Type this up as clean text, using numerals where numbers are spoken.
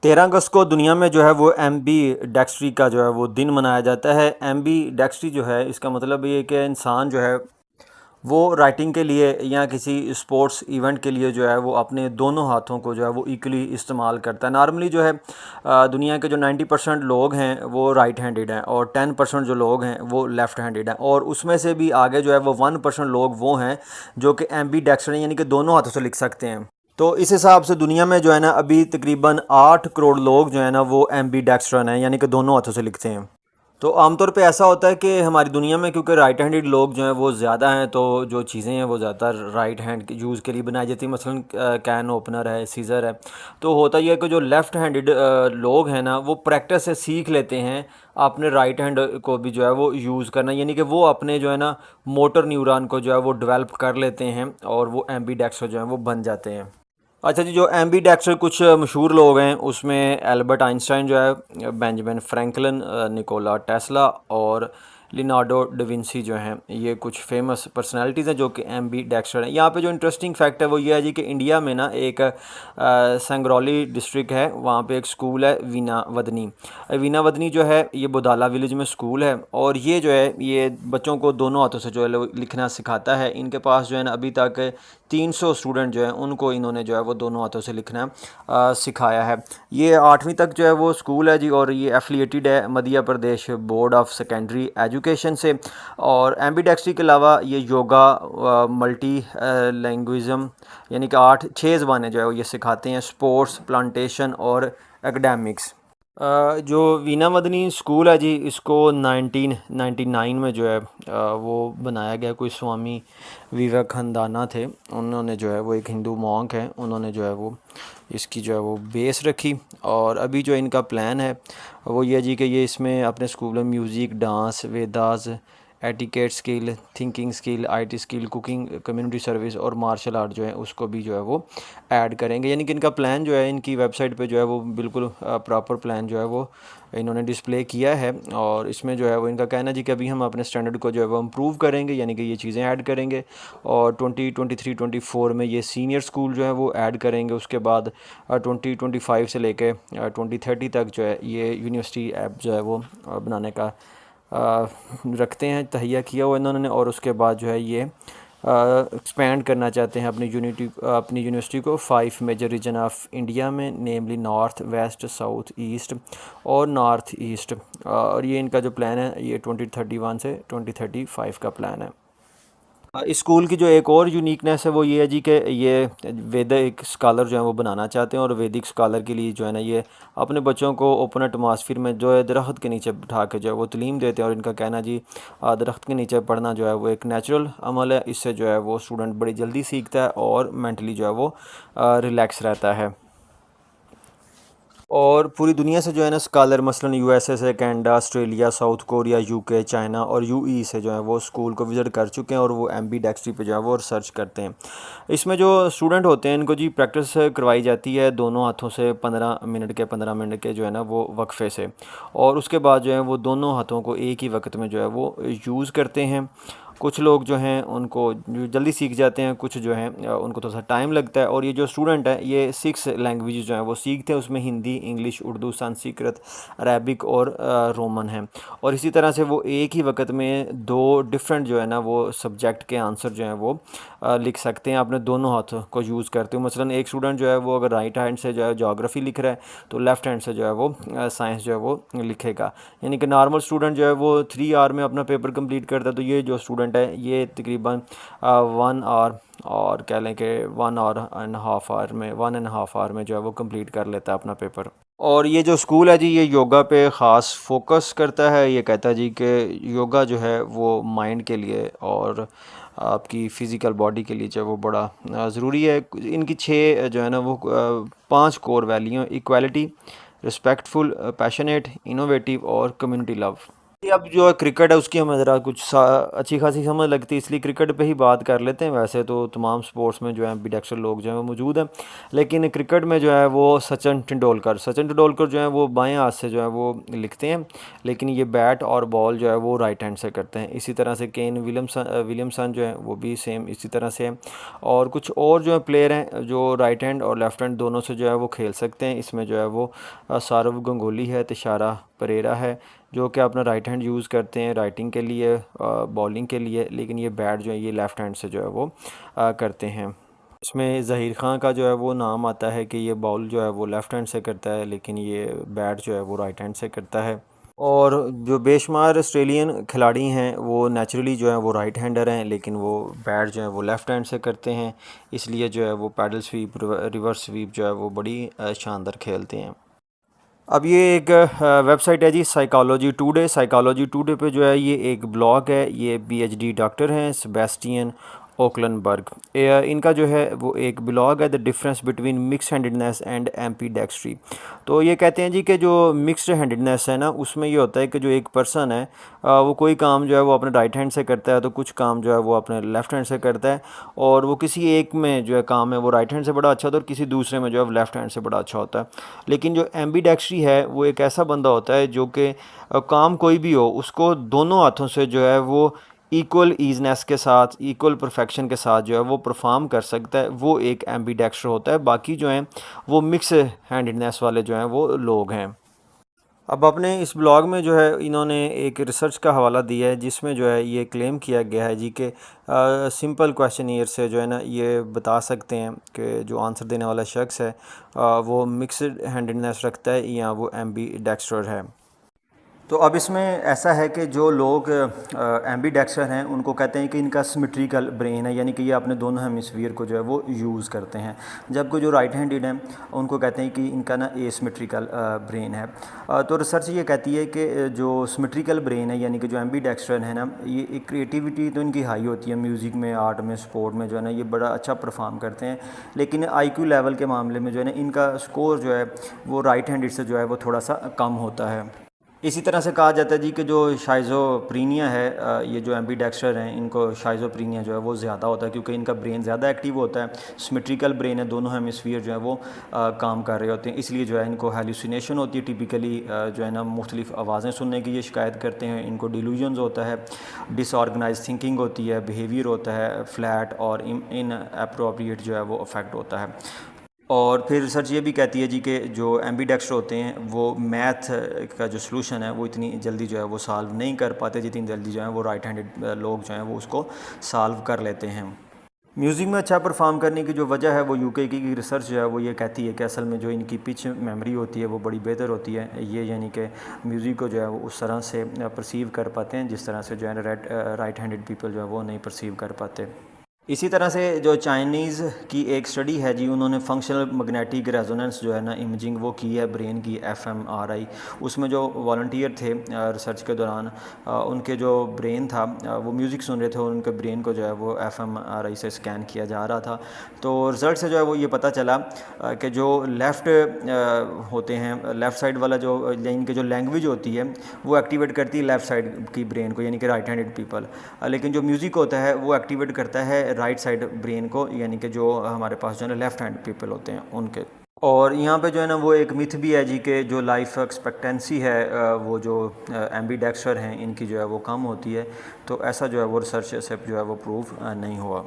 13 अगस्त को दुनिया में जो है वो एम्बी डेक्स्ट्री का जो है वो दिन मनाया जाता है। एम्बी डेक्स्ट्री जो है इसका मतलब ये कि इंसान जो है वो राइटिंग के लिए या किसी स्पोर्ट्स इवेंट के लिए जो है वो अपने दोनों हाथों को जो है वो इक्वली इस्तेमाल करता है। नॉर्मली जो है दुनिया के जो 90% लोग हैं वो राइट हैंडेड हैं और 10% जो लोग हैं वो लेफ़्ट हैंडेड हैं, और उसमें से भी आगे जो है वो 1% लोग वो हैं जो कि एम्बी डेक्स्ट्री यानी कि दोनों हाथों से लिख सकते हैं। तो इस हिसाब से दुनिया में जो है ना अभी तकरीबन 8 करोड़ लोग जो है ना वो एम्बी डेक्स्ट्रन हैं, यानी कि दोनों हाथों से लिखते हैं। तो आमतौर पे ऐसा होता है कि हमारी दुनिया में क्योंकि राइट हैंडेड लोग जो हैं वो ज़्यादा हैं, तो जो चीज़ें हैं वो ज़्यादातर राइट हैंड यूज़ के लिए बनाई जाती है। मसलन कैन ओपनर है, सीज़र है। तो होता यह है कि जो लेफ़्ट हैंडेड लोग हैं ना वो प्रैक्टिस से सीख लेते हैं अपने राइट हैंड को भी जो है वो यूज़ करना, यानी कि वो अपने जो है ना मोटर न्यूरॉन को जो है वो डेवलप कर लेते हैं और वो एम्बी डेक्स्ट्रर जो है वो बन जाते हैं। अच्छा जी, जो एम्बी डेक्स्टर कुछ मशहूर लोग हैं उसमें एल्बर्ट आइंस्टाइन जो है, बेंजामिन फ्रैंकलिन, निकोला टेस्ला और लिनार्डो डविंसी जो हैं, ये कुछ फेमस पर्सनालिटीज़ हैं जो कि एम्बी डेक्स्टर हैं। यहाँ पे जो इंटरेस्टिंग फैक्ट है वो ये है जी कि इंडिया में ना एक संगरौली डिस्ट्रिक्ट है, वहाँ पे एक स्कूल है वीना वदनी। वीना वदनी जो है ये बुदाला विलेज में स्कूल है, और ये जो है ये बच्चों को दोनों हाथों से जो है लिखना सिखाता है। इनके पास जो है ना अभी तक 300 स्टूडेंट जो हैं उनको इन्होंने जो है वो दोनों हाथों से लिखना सिखाया है। ये 8वीं तक जो है वो स्कूल है जी, और ये एफिलिएटेड है Madhya Pradesh board of secondary education से। और एम्बीडेक्स्ट्री के अलावा ये योगा, मल्टी लैंग्विज़म यानी कि 6 ज़बानें जो है वो ये सिखाते हैं, स्पोर्ट्स, प्लांटेशन और एकेडमिक्स। जो वीना मदनी स्कूल है जी इसको 1999 में जो है वो बनाया गया। कोई स्वामी विवेकानंदाना थे, उन्होंने जो है वो एक हिंदू मॉन्क हैं, उन्होंने जो है वो इसकी जो है वो बेस रखी। और अभी जो इनका प्लान है वो ये जी कि ये इसमें अपने स्कूल में music, dance, Vedas, etiquette skill, thinking skill, IT skill, cooking, community service और मार्शल आर्ट जो है उसको भी जो है वो ऐड करेंगे। यानी कि इनका प्लान जो है इनकी वेबसाइट पे जो है वो बिल्कुल प्रॉपर प्लान जो है वो इन्होंने डिस्प्ले किया है। और इसमें जो है वो इनका कहना है जी कि अभी हम अपने स्टैंडर्ड को जो है वो इम्प्रूव करेंगे, यानी कि ये चीज़ें ऐड करेंगे। और 2023-24 में ये सीनियर स्कूल जो है वो ऐड करेंगे। उसके बाद 2025 से लेके 2030 तक जो है ये यूनिवर्सिटी ऐप जो है वो बनाने का रखते हैं, तहिया किया हुआ इन्होंने। और उसके बाद जो है ये एक्सपेंड करना चाहते हैं अपनी यूनिवर्सिटी को 5 मेजर रीजन ऑफ इंडिया में, नेमली नॉर्थ, वेस्ट, साउथ, ईस्ट और नॉर्थ ईस्ट। और ये इनका जो प्लान है ये 2031 से 2035 का प्लान है। इस स्कूल की जो एक और यूनिकनेस है वो ये है जी कि ये वैदिक स्कॉलर जो है वो बनाना चाहते हैं, और वैदिक स्कॉलर के लिए जो है ना ये अपने बच्चों को ओपन एटमॉस्फेयर में जो है दरख्त के नीचे बिठा के जो है वो तालीम देते हैं। और इनका कहना जी दरख्त के नीचे पढ़ना जो है वो एक नेचुरल अमल है, इससे जो है वो स्टूडेंट बड़ी जल्दी सीखता है और मेंटली जो है वो रिलैक्स रहता है। और पूरी दुनिया से जो है ना स्कॉलर मसलन यूएसए से, Canada, Australia, south Korea, UK, China और यूई से जो है वो स्कूल को विज़िट कर चुके हैं, और वो एम्बी डेक्स्ट्री पे जो है वो रिसर्च करते हैं। इसमें जो स्टूडेंट होते हैं इनको जी प्रैक्टिस करवाई जाती है दोनों हाथों से 15 मिनट के जो है ना वो वक्फे से। और उसके बाद जो है वो दोनों हाथों को एक ही वक्त में जो है वो यूज़ करते हैं। कुछ लोग जो हैं उनको जल्दी सीख जाते हैं, कुछ जो हैं उनको थोड़ा सा टाइम लगता है। और ये जो स्टूडेंट है ये 6 लैंग्वेज जो हैं वो सीखते हैं, उसमें हिंदी, इंग्लिश, उर्दू, संस्कृत, अरबिक और रोमन है। और इसी तरह से वो एक ही वक्त में 2 डिफरेंट जो है ना वो सब्जेक्ट के आंसर जो हैं वो लिख सकते हैं अपने दोनों हाथों को यूज़ करते हुए। मसलन एक स्टूडेंट जो है वो अगर राइट हैंड से जो है जोग्राफ़ी लिख रहा है तो लेफ़्ट हैंड से जो है वो साइंस जो है वो लिखेगा। यानी कि नॉर्मल स्टूडेंट जो है वो 3 आवर में अपना पेपर कंप्लीट करता है, तो ये जो स्टूडेंट है ये तकरीबन 1 आवर, और कह लें कि 1.5 आवर में जो है वो कंप्लीट कर लेता है अपना पेपर। और ये जो स्कूल है जी ये योगा पे ख़ास फोकस करता है। ये कहता है जी कि योगा जो है वो माइंड के लिए और आपकी फ़िज़िकल बॉडी के लिए जो है वो बड़ा ज़रूरी है। इनकी 6 जो है ना वो 5 core value: equality, respectful, passionate, innovative और कम्युनिटी लव। ये अब जो है क्रिकेट है उसकी हमें ज़रा कुछ अच्छी खासी समझ लगती है, इसलिए क्रिकेट पे ही बात कर लेते हैं। वैसे तो तमाम स्पोर्ट्स में जो है एम्बीडेक्स्टर लोग जो हैं वो मौजूद हैं, लेकिन क्रिकेट में जो है वो सचिन तेंदुलकर जो है वो बाएं हाथ से जो है वो लिखते हैं, लेकिन ये बैट और बॉल जो है वो राइट हैंड से करते हैं। इसी तरह से केन विलियमसन जो है वो भी सेम इसी तरह से हैं। और कुछ और जो है प्लेयर हैं जो राइट हैंड और लेफ्ट हैंड दोनों से जो है वो खेल सकते हैं। इसमें जो है वो सौरव गंगोली है, तिशारा परेरा है, जो कि अपना राइट हैंड यूज़ करते हैं राइटिंग के लिए, बॉलिंग के लिए, लेकिन ये बैट जो है ये लेफ़्ट हैंड से जो है वो करते हैं। इसमें ज़हीर ख़ान का जो है वो नाम आता है कि ये बॉल जो है वो लेफ़्ट हैंड से करता है, लेकिन ये बैट जो है वो राइट हैंड से करता है। और जो बेशुमार ऑस्ट्रेलियन खिलाड़ी हैं वो नेचुरली जो है वो राइट हैंडर हैं, लेकिन वो बैट जो है वो लेफ़्ट हैंड से करते हैं, इसलिए जो है वो पैडल स्वीप, रिवर्स स्वीप जो है वो बड़ी शानदार खेलते हैं। अब ये एक वेबसाइट है जी, साइकोलॉजी टुडे पे जो है ये एक ब्लॉग है। ये पीएचडी डॉक्टर हैं सेबेस्टियन ओकलनबर्ग। इनका जो है वो एक ब्लॉग है, the difference between mix handedness and ambidexterity. तो ये कहते हैं जी कि जो मिक्स्ड हैंडेडनेस है ना, उसमें ये होता है कि जो एक पर्सन है वो कोई काम जो है वो अपने राइट हैंड से करता है, तो कुछ काम जो है वो अपने लेफ़्ट हैंड से करता है, और वो किसी एक में जो है काम है वो राइट हैंड से बड़ा अच्छा होता है और किसी दूसरे में जो है वो लेफ़्ट हैंड से बड़ा अच्छा होता है। लेकिन जो एम्बीडेक्स्ट्री है वो एक ऐसा बंदा होता है जो कि काम कोई भी हो उसको दोनों हाथों से जो है वो इक्वल ईजनेस के साथ, इक्वल परफेक्शन के साथ जो है वो परफॉर्म कर सकता है, वो एक एम्बीडेक्स्टर होता है। बाकी जो हैं वो मिक्स हैंडेडनेस वाले जो हैं वो लोग हैं। अब अपने इस ब्लॉग में जो है इन्होंने एक रिसर्च का हवाला दिया है, जिसमें जो है ये क्लेम किया गया है जी कि सिंपल क्वेश्चन से जो है ना ये बता सकते हैं कि जो आंसर देने वाला शख्स है वो मिक्सड हैंडेडनेस रखता है या वो एम्बी डेक्स्टर है। तो अब इसमें ऐसा है कि जो लोग एम्बीडेक्स्टर हैं उनको कहते हैं कि इनका सिमेट्रिकल ब्रेन है, यानी कि ये अपने दोनों हेमिस्फीयर को जो है वो यूज़ करते हैं। जबकि जो राइट हैंडेड हैं उनको कहते हैं कि इनका ना एसिमेट्रिकल ब्रेन है। तो रिसर्च ये कहती है कि जो सिमेट्रिकल ब्रेन है यानी कि जो एम्बीडेक्स्टर है ना, ये एक क्रिएटिविटी तो इनकी हाई होती है, म्यूज़िक में, आर्ट में, स्पोर्ट में जो है ना ये बड़ा अच्छा परफॉर्म करते हैं। लेकिन आईक्यू लेवल के मामले में जो है ना इनका स्कोर जो है वो राइट हैंडेड से जो है वो थोड़ा सा कम होता है। इसी तरह से कहा जाता है जी कि जो शाइज़ोप्रीनिया है, ये जो एम्बीडेक्स्टर हैं इनको शाइज़ोप्रीनिया जो है वो ज़्यादा होता है, क्योंकि इनका ब्रेन ज़्यादा एक्टिव होता है, सिमेट्रिकल ब्रेन है, दोनों हेमिस्फीयर जो है वो काम कर रहे होते हैं, इसलिए जो है इनको हेलुसिनेशन होती है। टिपिकली जो है ना मुख्तलिफ आवाज़ें सुनने की ये शिकायत करते हैं, इनको डिलूजन्स होता है, डिसऑर्गेनाइज थिंकिंग होती है, बिहेवियर होता है फ्लैट और इन अप्रोप्रिएट जो है वो अफेक्ट होता है। और फिर रिसर्च ये भी कहती है जी कि जो एम्बीडेक्स्टर होते हैं वो मैथ का जो सलूशन है वो इतनी जल्दी जो है वो सॉल्व नहीं कर पाते जितनी जल्दी जो है वो राइट हैंडेड लोग जो हैं वो उसको सॉल्व कर लेते हैं। म्यूज़िक में अच्छा परफॉर्म करने की जो वजह है वो यूके की रिसर्च जो है वो ये कहती है कि असल में जो इनकी पिच मेमोरी होती है वो बड़ी बेहतर होती है। ये यानी कि म्यूज़िक को जो है वो उस तरह से परसीव कर पाते हैं जिस तरह से जो है राइट हैंडेड पीपल जो है वो नहीं परसीव कर पाते। इसी तरह से जो चाइनीज़ की एक स्टडी है जी, उन्होंने फंक्शनल मैग्नेटिक रेजोनेंस जो है ना इमेजिंग वो की है ब्रेन की, एफएमआरआई। उसमें जो वॉलंटियर थे रिसर्च के दौरान उनके जो ब्रेन था वो म्यूज़िक सुन रहे थे और उनके ब्रेन को जो है वो एफएमआरआई से स्कैन किया जा रहा था। तो रिज़ल्ट से जो है वो ये पता चला कि जो लेफ़्ट होते हैं, लेफ़्ट साइड वाला जो इनकी जो लैंग्वेज होती है वो एक्टिवेट करती है लेफ़्ट साइड की ब्रेन को, यानी कि राइट हैंडेड पीपल। लेकिन जो म्यूज़िक होता है वो एक्टिवेट करता है राइट साइड ब्रेन को, यानी कि जो हमारे पास जो है लेफ़्ट हैंड पीपल होते हैं उनके। और यहाँ पे जो है ना वो एक मिथ भी है जी कि जो लाइफ एक्सपेक्टेंसी है वो जो एम्बीडेक्स्टर हैं इनकी जो है वो कम होती है। तो ऐसा जो है वो रिसर्च से जो है वो प्रूव नहीं हुआ।